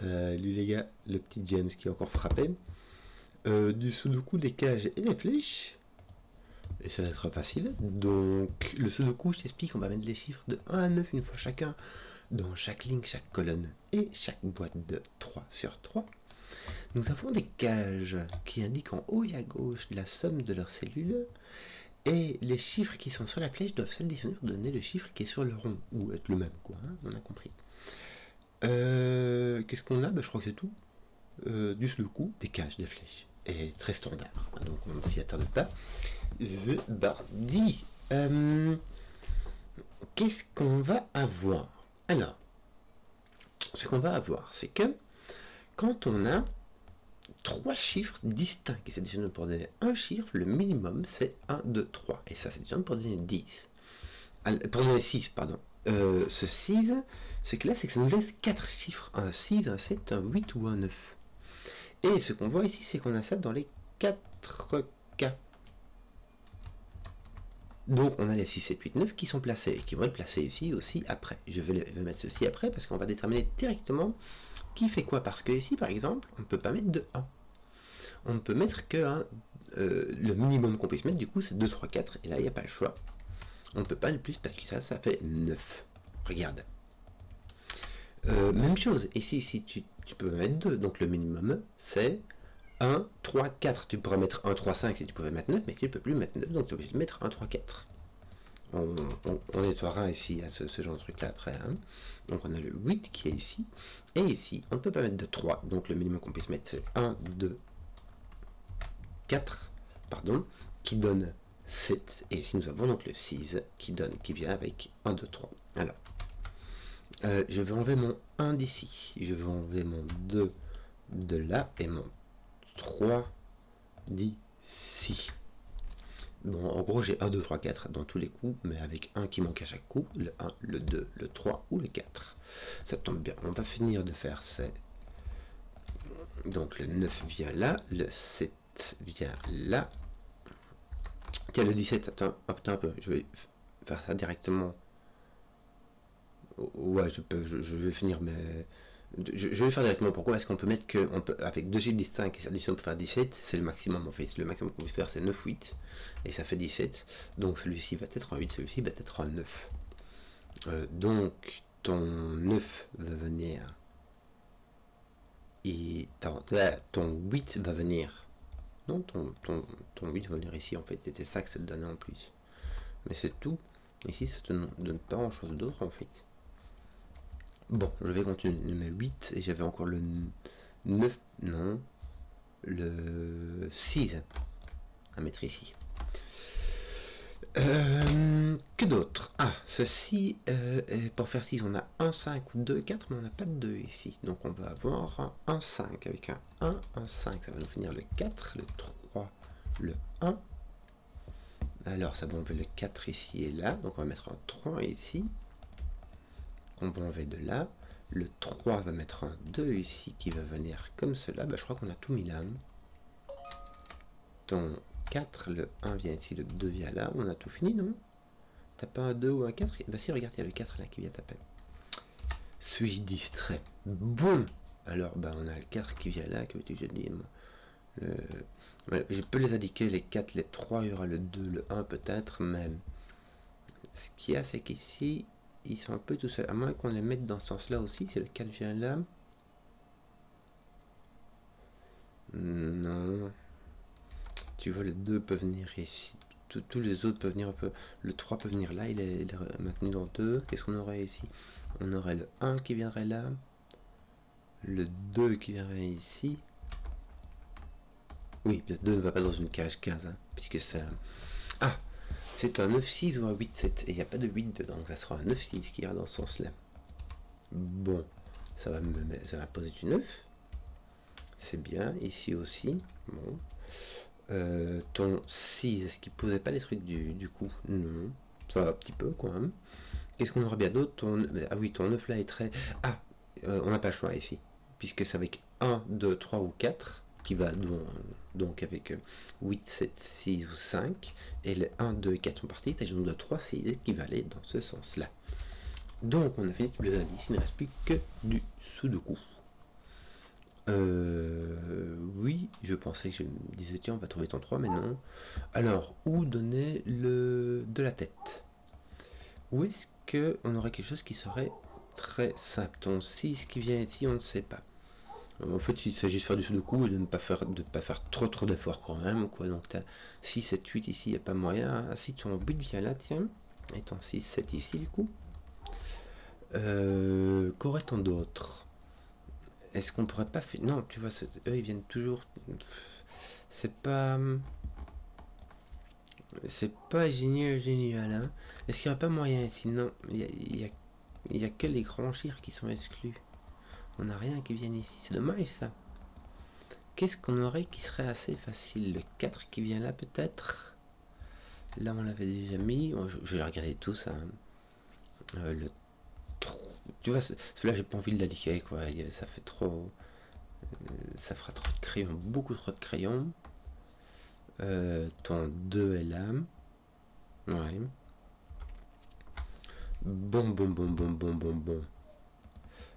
Salut les gars, le petit James qui est encore frappé. Du sudoku, des cages et des flèches. Et ça va être facile. Donc, le sudoku, je t'explique, on va mettre les chiffres de 1 à 9 une fois chacun dans chaque ligne, chaque colonne et chaque boîte de 3 sur 3. Nous avons des cages qui indiquent en haut et à gauche la somme de leurs cellules. Et les chiffres qui sont sur la flèche doivent s'additionner pour donner le chiffre qui est sur le rond, ou être le même, quoi, hein, on a compris. Qu'est-ce qu'on a? Je crois que c'est tout. Du sudoku, des cages, des flèches. Et très standard, donc on ne s'y attarde pas. The Bardi. Qu'est-ce qu'on va avoir? Alors, ce qu'on va avoir, c'est que quand on a 3 chiffres distincts qui s'additionnent pour donner un chiffre, le minimum c'est 1, 2, 3. Et ça s'additionne pour donner 10. Pour donner 6, pardon. Ce 6, ce que là, c'est que ça nous laisse 4 chiffres. Un 6, un 7, un 8 ou un 9. Et ce qu'on voit ici, c'est qu'on a ça dans les 4 cas. Donc on a les 6, 7, 8, 9 qui sont placés et qui vont être placés ici aussi après. Je vais mettre ceci après parce qu'on va déterminer directement qui fait quoi. Parce que ici, par exemple, on ne peut pas mettre de 1. On ne peut mettre que le minimum qu'on puisse mettre, du coup, c'est 2, 3, 4. Et là, il n'y a pas le choix. On ne peut pas le plus parce que ça fait 9. Regarde. Même chose. Ici, si tu peux mettre 2. Donc le minimum, c'est 1, 3, 4. Tu pourrais mettre 1, 3, 5 si tu pouvais mettre 9, mais tu ne peux plus mettre 9. Donc tu es obligé de mettre 1, 3, 4. On nettoiera ici ce genre de truc là après. Hein. Donc on a le 8 qui est ici. Et ici, on ne peut pas mettre de 3. Donc le minimum qu'on puisse mettre, c'est 1, 2, 4. Pardon. Qui donne 7, et ici nous avons donc le 6 qui vient avec 1, 2, 3. Alors, je vais enlever mon 1 d'ici, je vais enlever mon 2 de là, et mon 3 d'ici. Bon, en gros, j'ai 1, 2, 3, 4 dans tous les coups, mais avec 1 qui manque à chaque coup, le 1, le 2, le 3 ou le 4. Ça tombe bien, on va finir de faire ça. Donc le 9 vient là, le 7 vient là. Tiens, le 17, attends un peu, je vais faire ça directement. Ouais, je vais finir, mais je vais faire directement. Pourquoi? Parce qu'on peut mettre que, avec 2 chiffres distincts qui s'additionnent pour faire 17, c'est le maximum en fait. Le maximum qu'on peut faire, c'est 9, 8, et ça fait 17. Donc celui-ci va être un 8, celui-ci va être un 9. Donc ton 9 va venir, et ton 8 va venir. Non, ton 8 va venir ici en fait, c'était ça que ça te donnait en plus. Mais c'est tout. Ici, ça te donne pas grand chose d'autre en fait. Bon, je vais continuer mes 8 et j'avais encore le 9, non, le 6 à mettre ici. Que d'autre? Ah, ceci, pour faire 6, on a 1, 5 ou 2, 4, mais on n'a pas de 2 ici. Donc on va avoir un 5 avec un 1, un 5, ça va nous finir le 4, le 3, le 1. Alors ça va enlever le 4 ici et là, donc on va mettre un 3 ici. On va enlever de là. Le 3 va mettre un 2 ici qui va venir comme cela. Je crois qu'on a tout mis là. Ton 4, le 1 vient ici, le 2 vient là. On a tout fini, non? T'as pas un 2 ou un 4? Bah si, regarde, il y a le 4 là qui vient taper. Suis-je distrait? Bon. Alors, on a le 4 qui vient là. Que veux-tu que je dise? Je peux les indiquer, les 4, les 3, il y aura le 2, le 1 peut-être, mais ce qu'il y a, c'est qu'ici, ils sont un peu tout seuls. À moins qu'on les mette dans ce sens-là aussi, si le 4 vient là. Non. Tu vois, le 2 peut venir ici. Tous les autres peuvent venir un peu. Le 3 peut venir là, il est maintenu dans 2. Qu'est-ce qu'on aurait ici? On aurait le 1 qui viendrait là. Le 2 qui viendrait ici. Oui, le 2 ne va pas dans une cage 15, hein, puisque ça... Ah, c'est un 9-6 ou un 8-7, et il n'y a pas de 8 dedans, donc ça sera un 9-6 qui ira dans ce sens-là. Bon, ça va poser du 9. C'est bien, ici aussi. Bon. Ton 6, est-ce qu'il posait pas des trucs du coup? Non, ça va un petit peu, quoi. Hein. Qu'est-ce qu'on aura bien d'autre? Ah oui, ton 9 là est très... Ah, on n'a pas le choix ici, puisque c'est avec 1, 2, 3 ou 4, qui va donc avec 8, 7, 6 ou 5, et les 1, 2 et 4 sont partis, t'as donc de 3, 6 qui va aller dans ce sens-là. Donc on a fini tous les indices, il ne reste plus que du sudoku. Oui, je pensais que je me disais tiens on va trouver ton 3 mais non. Alors, où donner de la tête? Où est-ce que on aurait quelque chose qui serait très simple? Ton 6 qui vient ici, on ne sait pas. En fait, il s'agit de faire du sudoku et de ne pas faire, trop d'efforts quand même, quoi. Donc, tu as 6, 7, 8 ici, il n'y a pas moyen. Ah, si ton 8 vient là, tiens, et ton 6, 7 ici, du coup. Qu'aurait-on d'autre? Est-ce qu'on pourrait pas faire... Non, tu vois, eux, ils viennent toujours... C'est pas... C'est pas génial, hein. Est-ce qu'il n'y aurait pas moyen ici? Non, il y a que les grands chiffres qui sont exclus. On n'a rien qui vienne ici. C'est dommage, ça. Qu'est-ce qu'on aurait qui serait assez facile? Le 4 qui vient là, peut-être? Là, on l'avait déjà mis. Je vais regarder tout ça. Le 3. Tu vois, celui-là, j'ai pas envie de l'indiquer, quoi. Ça fait trop... ça fera trop de crayons. Beaucoup trop de crayons. Ton 2 est là. Ouais. Bon.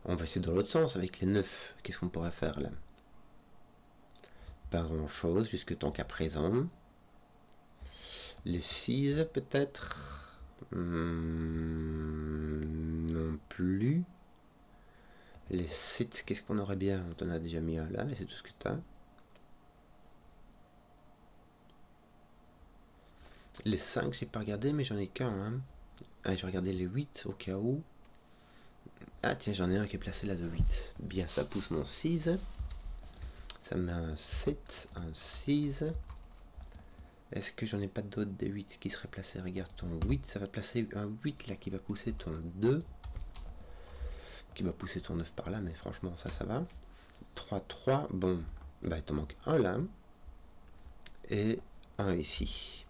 On va essayer dans l'autre sens avec les 9. Qu'est-ce qu'on pourrait faire, là? Pas grand-chose, jusque tant qu'à présent. Les 6, peut-être? Non plus. Les 7, qu'est-ce qu'on aurait bien? On t'en a déjà mis un là, mais c'est tout ce que tu as. Les 5, j'ai pas regardé, mais j'en ai qu'un. Hein. Ah, je vais regarder les 8 au cas où. Ah tiens, j'en ai un qui est placé là de 8. Bien, ça pousse mon 6. Ça met un 7, un 6. Est-ce que j'en ai pas d'autres des 8 qui seraient placés? Regarde ton 8, ça va te placer un 8 là qui va pousser ton 2. Qui va pousser ton 9 par là, mais franchement ça va. 3, 3, bon, bah il te manque un là. Et un ici.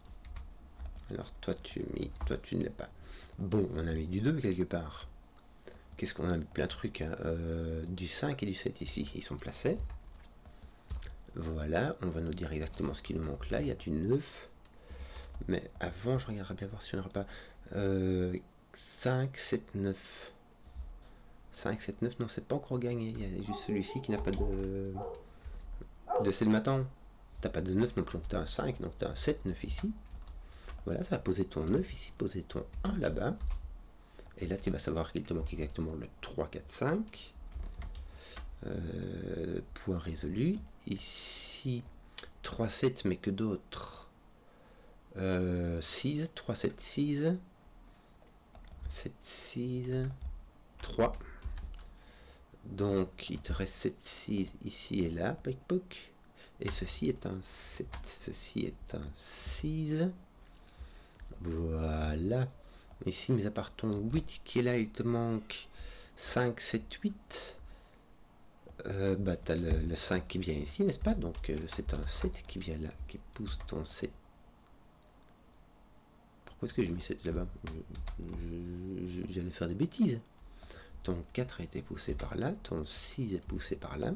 Alors toi tu ne l'as pas. Bon, on a mis du 2 quelque part. Qu'est-ce qu'on a mis? Plein de trucs. Hein. Du 5 et du 7 ici, ils sont placés. Voilà, on va nous dire exactement ce qui nous manque là. Il y a du 9. Mais avant, je regarderai bien voir si on n'aura pas 5, 7, 9. 5, 7, 9, non, c'est pas encore gagné. Il y a juste celui-ci qui n'a pas de c'est le matin. T'as pas de 9 non plus, donc t'as un 5, donc t'as un 7, 9 ici. Voilà, ça va poser ton 9 ici, poser ton 1 là-bas. Et là, tu vas savoir qu'il te manque exactement le 3, 4, 5. Point résolu. Ici, 3, 7, mais que d'autres 6, 3, 7, 6. 7, 6, 3. Donc, il te reste 7, 6 ici et là, poc poc. Et ceci est un 7, ceci est un 6. Voilà. Ici, mis à part ton 8 qui est là, il te manque 5, 7, 8. Bah, tu as le 5 qui vient ici, n'est-ce pas? Donc, c'est un 7 qui vient là, qui pousse ton 7. Pourquoi est-ce que j'ai mis 7 là-bas? J'allais faire des bêtises. Ton 4 a été poussé par là, ton 6 est poussé par là.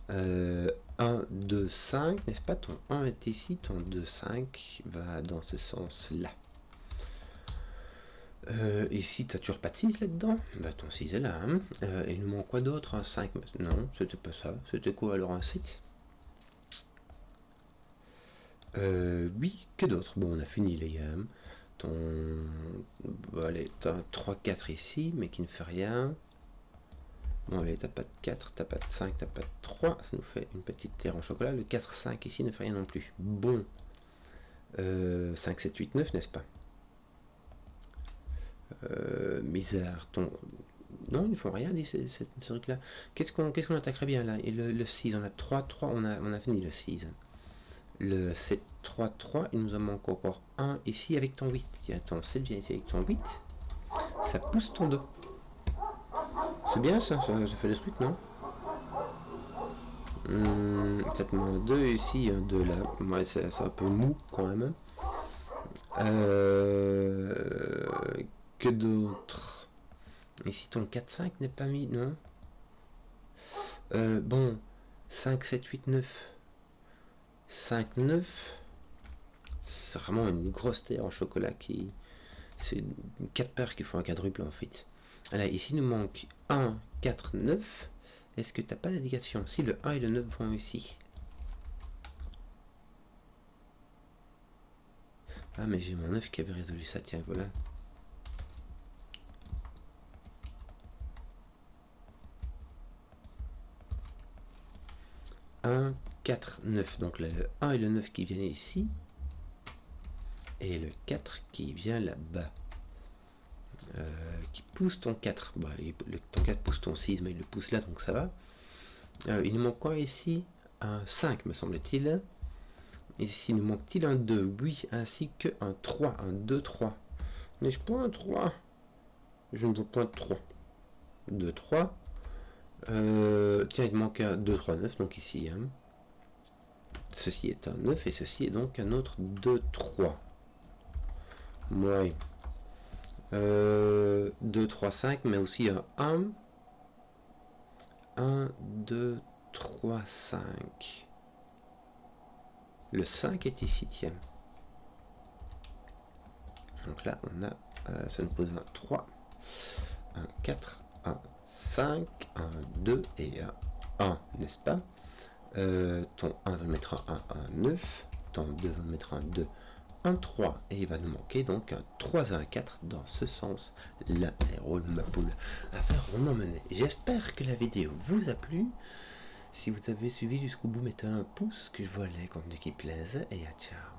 1, 2, 5, n'est-ce pas? Ton 1 est ici, ton 2, 5 va dans ce sens-là. Ici, tu n'as toujours pas de 6 là-dedans? Bah, ton 6 est là. Hein. Il nous manque quoi d'autre? Un 5? Non, c'était pas ça. C'était quoi alors un 7? Oui, que d'autre? Bon, on a fini les gars. Ton... Bon, allez, t'as un 3, 4 ici, mais qui ne fait rien. Bon, allez, t'as pas de 4, t'as pas de 5, t'as pas de 3. Ça nous fait une petite terre en chocolat. Le 4, 5 ici ne fait rien non plus. Bon. 5, 7, 8, 9, n'est-ce pas? Misère. Non, ils ne font rien, dit ces trucs-là. Qu'est-ce qu'on attaquerait bien là? Et le 6, on a 3, 3, on a fini le 6. Le 7, 3, 3, il nous en manque encore un ici avec ton 8. Tiens, ton 7 vient ici avec ton 8. Ça pousse ton 2. C'est bien ça fait des trucs, non? Peut-être un 2 ici, un 2 là. Ouais, c'est un peu mou quand même. Que d'autre? Ici, ton 4, 5 n'est pas mis, non? Bon, 5, 7, 8, 9. 5, 9. C'est vraiment une grosse terre en chocolat qui... C'est 4 paires qui font un quadruple en fait. Là, ici, il nous manque 1, 4, 9. Est-ce que t'as pas d'indication? Si le 1 et le 9 vont ici. Ah, mais j'ai mon 9 qui avait résolu ça, tiens, voilà. Un, 4, 9. Donc là, le 1 et le 9 qui viennent ici. Et le 4 qui vient là-bas. Qui pousse ton 4. Bah, ton 4 pousse ton 6, mais il le pousse là, donc ça va. Il nous manque quoi ici? Un 5, me semble-t-il. Ici, nous manque-t-il un 2? Oui, ainsi qu'un 3. Un 2, 3. Mais je prends un 3. Je ne vois pas un 3. 2, 3. Tiens, il manque un 2, 3, 9, donc ici. Hein. Ceci est un 9 et ceci est donc un autre 2, 3. Ouais. 2, 3, 5, mais aussi un 1. 1, 2, 3, 5. Le 5 est ici, tiens. Donc là, on a, ça nous pose un 3, un 4, un 5, un 2 et un 1, n'est-ce pas? Ton 1 va le mettre un 1, un 9. Ton 2 va le mettre un 2, un 3. Et il va nous manquer donc un 3 et un 4 dans ce sens. Là, et roule ma poule. Affaire rondement menée. J'espère que la vidéo vous a plu. Si vous avez suivi jusqu'au bout, mettez un pouce, que je vois les contenus qui plaisent. Et à ciao.